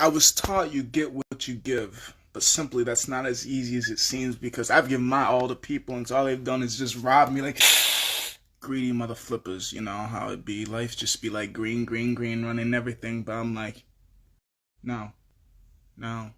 I was taught you get what you give, but simply that's not as easy as it seems because I've given my all to people and so all they've done is just rob me like greedy mother flippers, you know how it be. Life just be like green, green, green, running everything, but I'm like, no, no.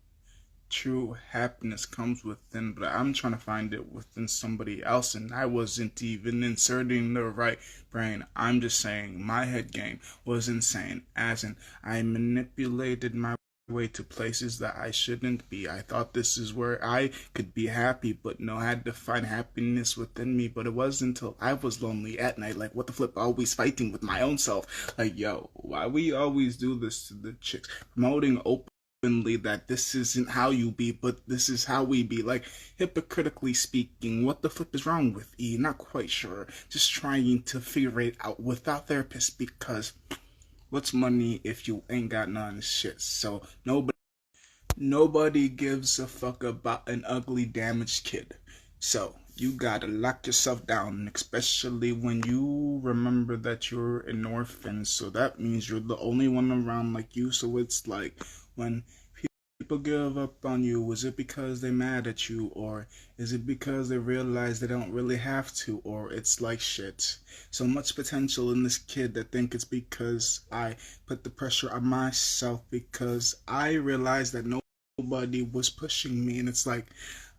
True happiness comes within, but I'm trying to find it within somebody else, and I wasn't even inserting the right brain. I'm just saying my head game was insane, as in I manipulated my way to places that I shouldn't be. I thought this is where I could be happy, but no, I had to find happiness within me. But it wasn't until I was lonely at night, like what the flip, always fighting with my own self. Like, yo, why we always do this to the chicks? Promoting openly that this isn't how you be, but this is how we be. Like, hypocritically speaking, what the flip is wrong with E? Not quite sure. Just trying to figure it out without therapists because what's money if you ain't got none shit? So nobody gives a fuck about an ugly, damaged kid. So you gotta lock yourself down, especially when you remember that you're an orphan. So that means you're the only one around like you. So it's like when people give up on you, is it because they're mad at you, or is it because they realize they don't really have to, or it's like shit. So much potential in this kid that think it's because I put the pressure on myself because I realized that nobody was pushing me, and it's like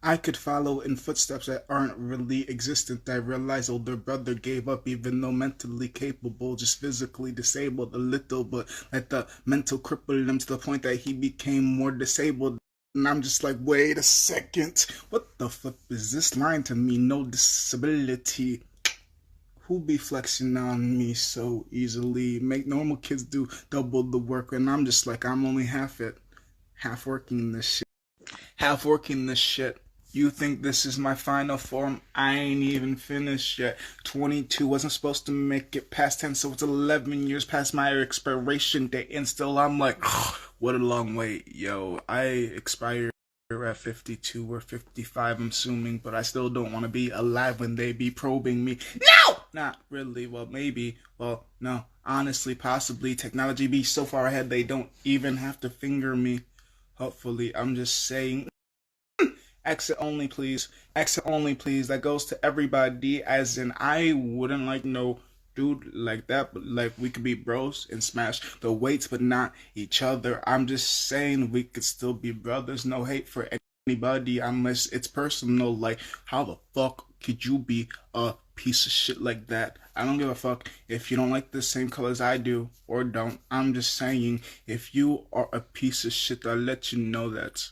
I could follow in footsteps that aren't really existent. I realized older brother gave up even though mentally capable, just physically disabled a little, but let the mental cripple him to the point that he became more disabled. And I'm just like, wait a second. What the flip is this line to me? No disability. Who be flexing on me so easily? Make normal kids do double the work, and I'm just like, I'm only half working this shit. Half working this shit. You think this is my final form? I ain't even finished yet. 22 wasn't supposed to make it past 10, so it's 11 years past my expiration date, and still I'm like, what a long wait. Yo, I expire at 52 or 55, I'm assuming, but I still don't want to be alive when they be probing me. No! Not really. Well, maybe. Well, no. Honestly, possibly. Technology be so far ahead they don't even have to finger me. Hopefully, I'm just saying. Exit only, please. Exit only, please. That goes to everybody, as in, I wouldn't like no dude like that, but like we could be bros and smash the weights, but not each other. I'm just saying we could still be brothers. No hate for anybody unless it's personal. Like, how the fuck could you be a piece of shit like that? I don't give a fuck if you don't like the same colors I do or don't. I'm just saying, if you are a piece of shit, I'll let you know that.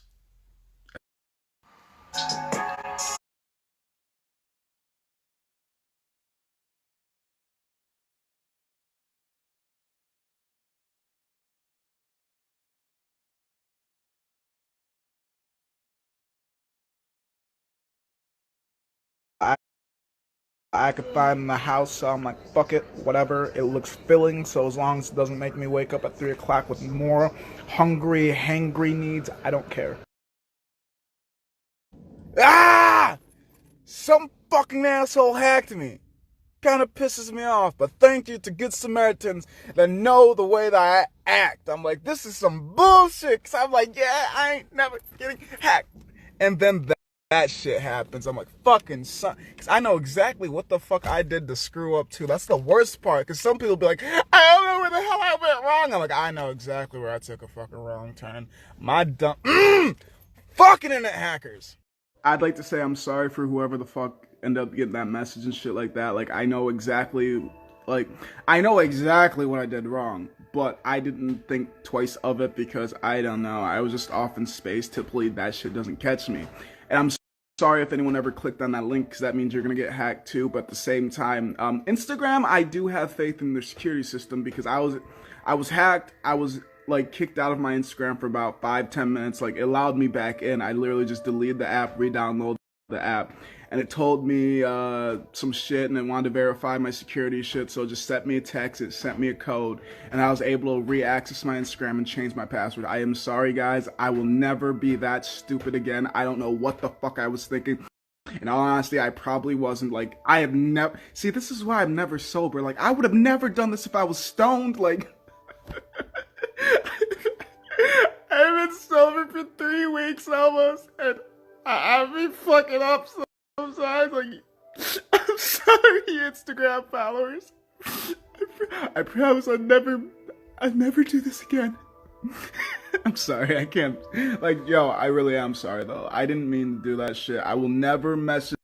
I I could find the house, so I'm like, fuck it, whatever. It looks filling, so as long as it doesn't make me wake up at 3 o'clock with more hungry, hangry needs, I don't care. Ah! Some fucking asshole hacked me. Kind of pisses me off, but thank you to good Samaritans that know the way that I act. I'm like, this is some bullshit, because I'm like, yeah, I ain't never getting hacked. And then that shit happens. I'm like, fucking son, because I know exactly what the fuck I did to screw up too. That's the worst part, because some people be like, I don't know where the hell I went wrong. I'm like, I know exactly where I took a fucking wrong turn. My dumb fucking internet hackers. I'd like to say I'm sorry for whoever the fuck ended up getting that message and shit like that. Like, I know exactly what I did wrong, but I didn't think twice of it because I don't know. I was just off in space. Typically, that shit doesn't catch me. And I'm sorry if anyone ever clicked on that link because that means you're gonna get hacked too. But at the same time, Instagram, I do have faith in their security system because I was hacked. I was like kicked out of my Instagram for about 5-10 minutes. Like, it allowed me back in. I literally just deleted the app, re-downloaded the app, and it told me some shit, and it wanted to verify my security shit, so it just sent me a text, it sent me a code, and I was able to re-access my Instagram and change my password. I am sorry, guys. I will never be that stupid again. I don't know what the fuck I was thinking. In all honesty, I probably wasn't. Like, I have never... See, this is why I'm never sober. Like, I would have never done this if I was stoned. Like... I sober for 3 weeks almost, and I've been fucking up sometimes. Like, I'm sorry, Instagram followers. I promise I'll never do this again. I'm sorry, I can't. Like, yo, I really am sorry though. I didn't mean to do that shit. I will never message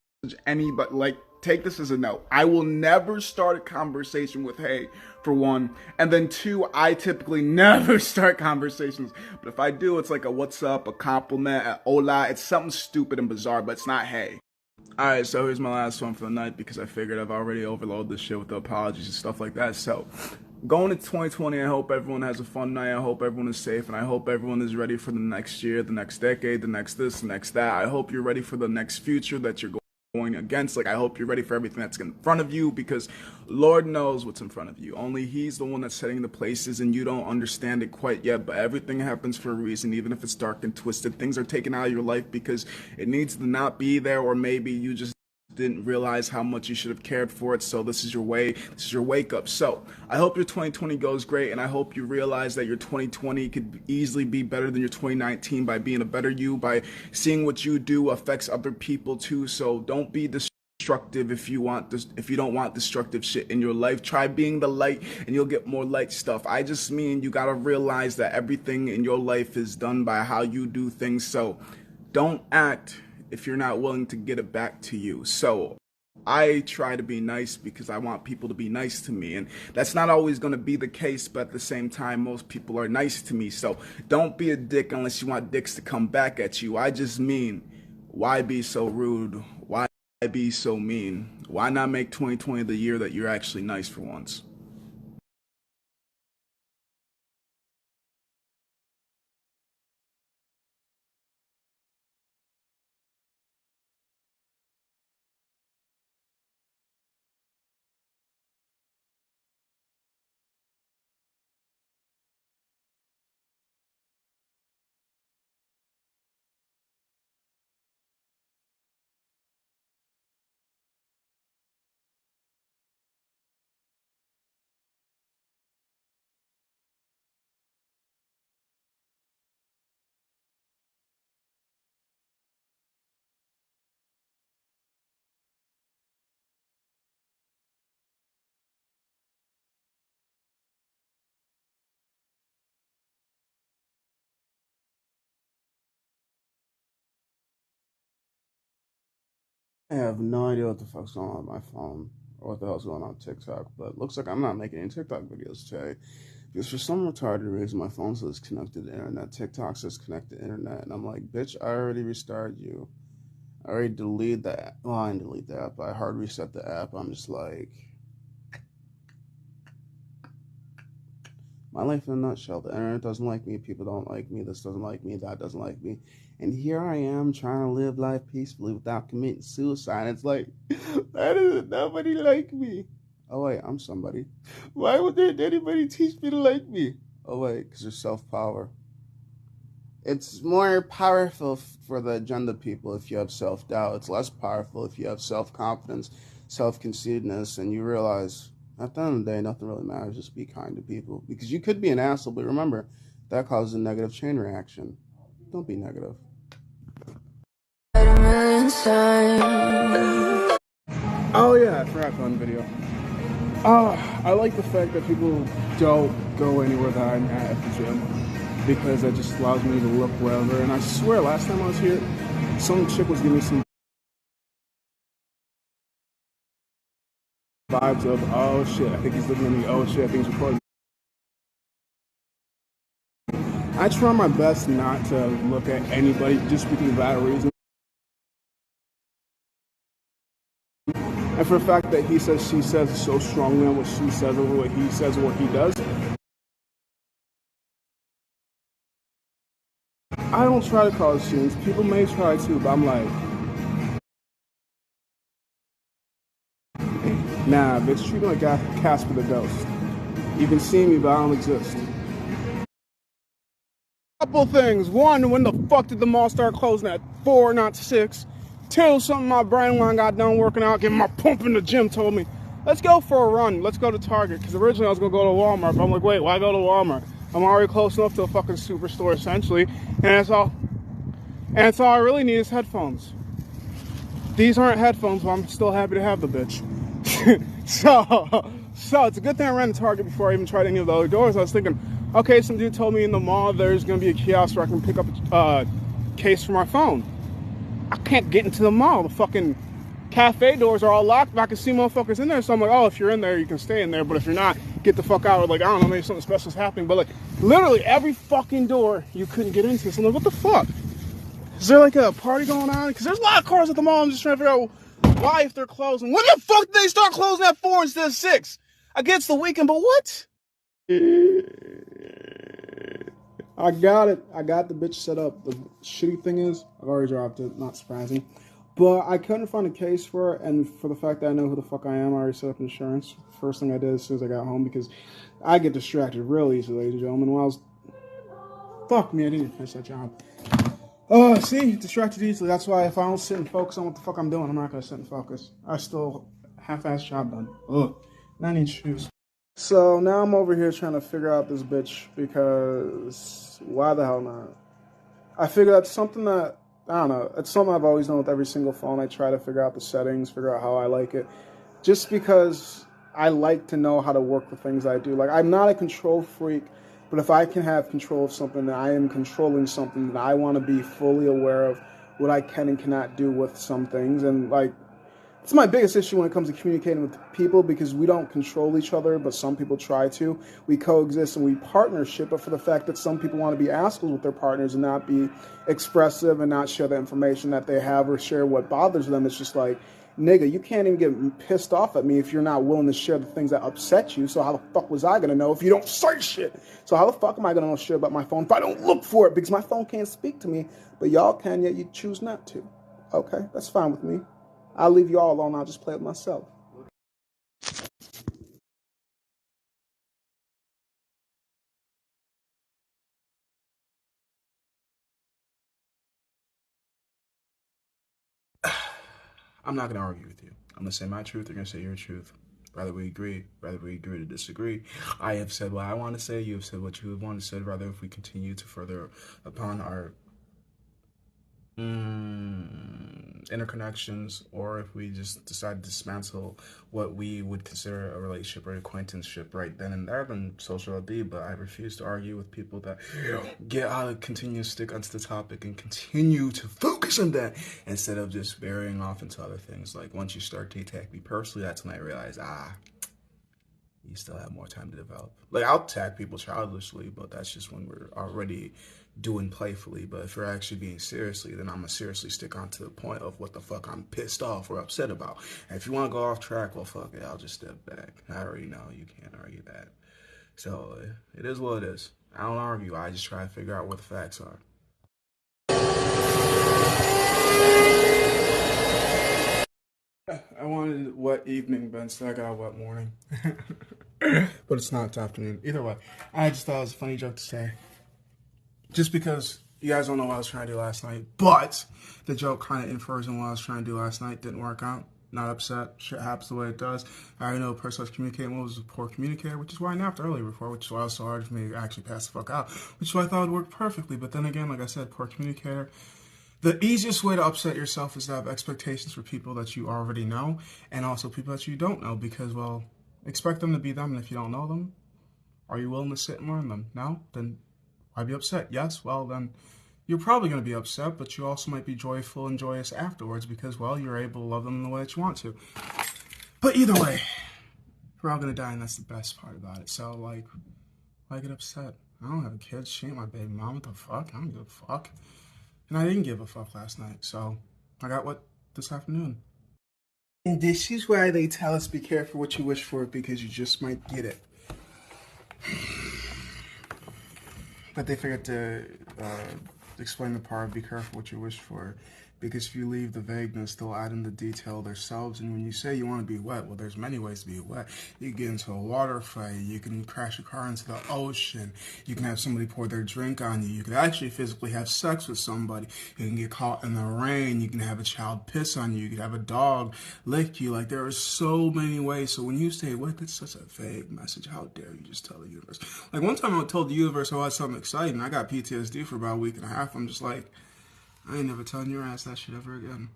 anybody. Like, take this as a no. I will never start a conversation with hey, for one. And then two, I typically never start conversations. But if I do, it's like a what's up, a compliment, a hola. It's something stupid and bizarre, but it's not hey. Alright, so here's my last one for the night because I figured I've already overloaded this shit with the apologies and stuff like that. So, going into 2020, I hope everyone has a fun night. I hope everyone is safe, and I hope everyone is ready for the next year, the next decade, the next this, the next that. I hope you're ready for the next future that you're going against. Like, I hope you're ready for everything that's in front of you, because Lord knows what's in front of you. Only He's the one that's setting the places, and you don't understand it quite yet, but everything happens for a reason. Even if it's dark and twisted, things are taken out of your life because it needs to not be there, or maybe you just didn't realize how much you should have cared for it. So this is your wake up. So I hope your 2020 goes great, and I hope you realize that your 2020 could easily be better than your 2019 by being a better you, by seeing what you do affects other people too. So don't be destructive if you don't want destructive shit in your life. Try being the light and you'll get more light stuff. I just mean you gotta realize that everything in your life is done by how you do things. So don't act if you're not willing to get it back to you. So I try to be nice because I want people to be nice to me, and that's not always going to be the case, but at the same time, most people are nice to me. So don't be a dick unless you want dicks to come back at you. I just mean, why be so rude? Why be so mean? Why not make 2020 the year that you're actually nice for once? I have no idea what the fuck's going on with my phone or what the hell's going on TikTok, but it looks like I'm not making any TikTok videos today because for some retarded reason my phone says connected to internet, TikTok says connected to internet, and I'm like, bitch, I already restarted you. I already deleted the app. Well, I didn't delete the app, but I hard reset the app. I'm just like, my life in a nutshell. The internet doesn't like me, people don't like me, this doesn't like me, that doesn't like me. And here I am trying to live life peacefully without committing suicide. It's like, why doesn't nobody like me? Oh wait, I'm somebody. Why would anybody teach me to like me? Oh wait, because there's self-power. It's more powerful for the agenda people if you have self-doubt. It's less powerful if you have self-confidence, self-conceitedness, and you realize at the end of the day, nothing really matters. Just be kind to people. Because you could be an asshole, but remember, that causes a negative chain reaction. Don't be negative. Oh yeah, I forgot to on the video. I like the fact that people don't go anywhere that I'm at the gym, because that just allows me to look wherever. And I swear, last time I was here, some chick was giving me some vibes of, oh shit, I think he's looking at me, oh shit, I think he's recording. I try my best not to look at anybody just because of that reason. And for the fact that he says, she says so strongly on what she says over what he says or what he does, I don't try to cause scenes. People may try to, but I'm like, nah, bitch, treat me like Casper the Ghost. You can see me, but I don't exist. Couple things. One, when the fuck did the mall start closing at 4, not 6? Two, something my brain when I got done working out, getting my pump in the gym, told me, let's go for a run. Let's go to Target. Because originally I was going to go to Walmart. But I'm like, wait, why go to Walmart? I'm already close enough to a fucking superstore, essentially. And that's all. And that's all I really need is headphones. These aren't headphones, but I'm still happy to have the bitch. So it's a good thing I ran to Target before I even tried any of the other doors. I was thinking, okay, some dude told me in the mall there's gonna be a kiosk where I can pick up a case for my phone. I can't get into the mall. The fucking cafe doors are all locked, but I can see motherfuckers in there. So I'm like, oh, if you're in there, you can stay in there. But if you're not, get the fuck out. Or like, I don't know, maybe something special is happening. But like, literally every fucking door you couldn't get into. So I'm like, what the fuck? Is there like a party going on? Because there's a lot of cars at the mall. I'm just trying to figure out why if they're closing. When the fuck did they start closing at 4 instead of 6? I get it's the weekend, but what? I got it. I got the bitch set up. The shitty thing is, I've already dropped it. Not surprising. But I couldn't find a case for it, and for the fact that I know who the fuck I am, I already set up insurance. First thing I did as soon as I got home, because I get distracted real easily, ladies and gentlemen. While I was... Fuck me, I didn't even finish that job. See? Distracted easily. That's why if I don't sit and focus on what the fuck I'm doing, I'm not gonna sit and focus. I still half-ass job done. Ugh. Now I need shoes. So now I'm over here trying to figure out this bitch, because why the hell not? I figure that's something that, I don't know, it's something I've always done with every single phone. I try to figure out the settings, figure out how I like it. Just because I like to know how to work the things I do. Like, I'm not a control freak, but if I can have control of something, then I am controlling something, then I want to be fully aware of what I can and cannot do with some things. And, like, it's my biggest issue when it comes to communicating with people, because we don't control each other, but some people try to. We coexist and we partnership, but for the fact that some people want to be assholes with their partners and not be expressive and not share the information that they have or share what bothers them, it's just like, nigga, you can't even get pissed off at me if you're not willing to share the things that upset you. So how the fuck was I going to know if you don't say shit? So how the fuck am I going to know shit about my phone if I don't look for it? Because my phone can't speak to me, but y'all can, yet you choose not to. Okay, that's fine with me. I'll leave you all alone. I'll just play with myself. I'm not gonna argue with you. I'm gonna say my truth. You're gonna say your truth. Rather we agree to disagree. I have said what I want to say. You have said what you have wanted to say. Rather, if we continue to further upon our interconnections, or if we just decide to dismantle what we would consider a relationship or acquaintanceship right then and there, then so shall it be. But I refuse to argue with people that get out of continuous stick onto the topic and continue to focus on that instead of just varying off into other things. Like, once you start to attack me personally, that's when I realize, you still have more time to develop. Like, I'll attack people childishly, but that's just when we're already doing playfully. But if you're actually being seriously, then I'm gonna seriously stick on to the point of what the fuck I'm pissed off or upset about. And if you want to go off track, well, fuck it, I'll just step back. I already know you can't argue that. So it is what it is. I don't argue. I just try to figure out what the facts are. I wanted wet evening, but instead I got a wet morning. But it's not, it's afternoon. Either way, I just thought it was a funny joke to say. Just because you guys don't know what I was trying to do last night, but the joke kind of infers on what I was trying to do last night. Didn't work out. Not upset. Shit happens the way it does. I already know the person I was communicating with was a poor communicator, which is why I napped earlier before, which is why it was so hard for me to actually pass the fuck out, which is why I thought it would work perfectly. But then again, like I said, poor communicator. The easiest way to upset yourself is to have expectations for people that you already know and also people that you don't know, because, well, expect them to be them, and if you don't know them, are you willing to sit and learn them? No? Then why be upset? Yes? Well, then you're probably going to be upset, but you also might be joyful and joyous afterwards because, well, you're able to love them in the way that you want to. But either way, we're all going to die, and that's the best part about it. So, like, why get upset? I don't have a kid. She ain't my baby mom. What the fuck? I don't give a fuck. And I didn't give a fuck last night, so I got what this afternoon. And this is why they tell us be careful what you wish for, because you just might get it. But they forget to explain the part of be careful what you wish for. Because if you leave the vagueness, they'll add in the detail themselves. And when you say you want to be wet, well, there's many ways to be wet. You can get into a water fight. You can crash your car into the ocean. You can have somebody pour their drink on you. You can actually physically have sex with somebody. You can get caught in the rain. You can have a child piss on you. You can have a dog lick you. Like, there are so many ways. So when you say wet, that's such a vague message. How dare you just tell the universe? Like, one time I told the universe I had something exciting. I got PTSD for about a week and a half. I'm just like, I ain't never telling your ass that shit ever again.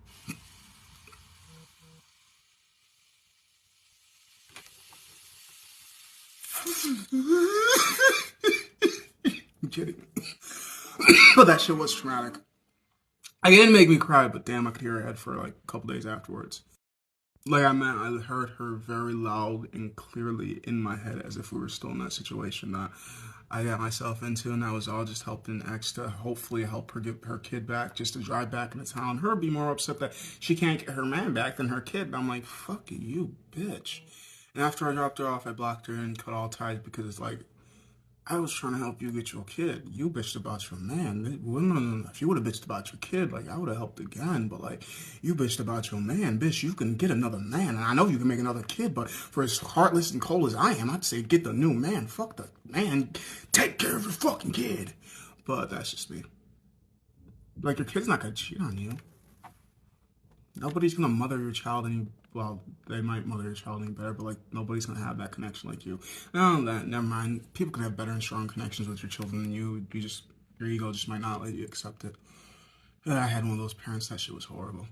I'm kidding. But that shit was traumatic. It didn't make me cry, but damn, I could hear her head for like a couple days afterwards. Like, I meant, I heard her very loud and clearly in my head as if we were still in that situation that I got myself into, and I was all just helping X to hopefully help her get her kid back, just to drive back into town. Her be more upset that she can't get her man back than her kid. And I'm like, fuck you, bitch. And after I dropped her off, I blocked her and cut all ties because it's like, I was trying to help you get your kid. You bitched about your man. If you would have bitched about your kid, like, I would have helped again. But, like, you bitched about your man. Bitch, you can get another man. And I know you can make another kid, but for as heartless and cold as I am, I'd say get the new man. Fuck the man. Take care of your fucking kid. But that's just me. Like, your kid's not going to cheat on you. Nobody's going to mother your child any... Well, they might mother your child any better, but, like, nobody's going to have that connection like you. No, that, never mind. People can have better and strong connections with your children than you. Your ego just might not let you accept it. I had one of those parents. That shit was horrible.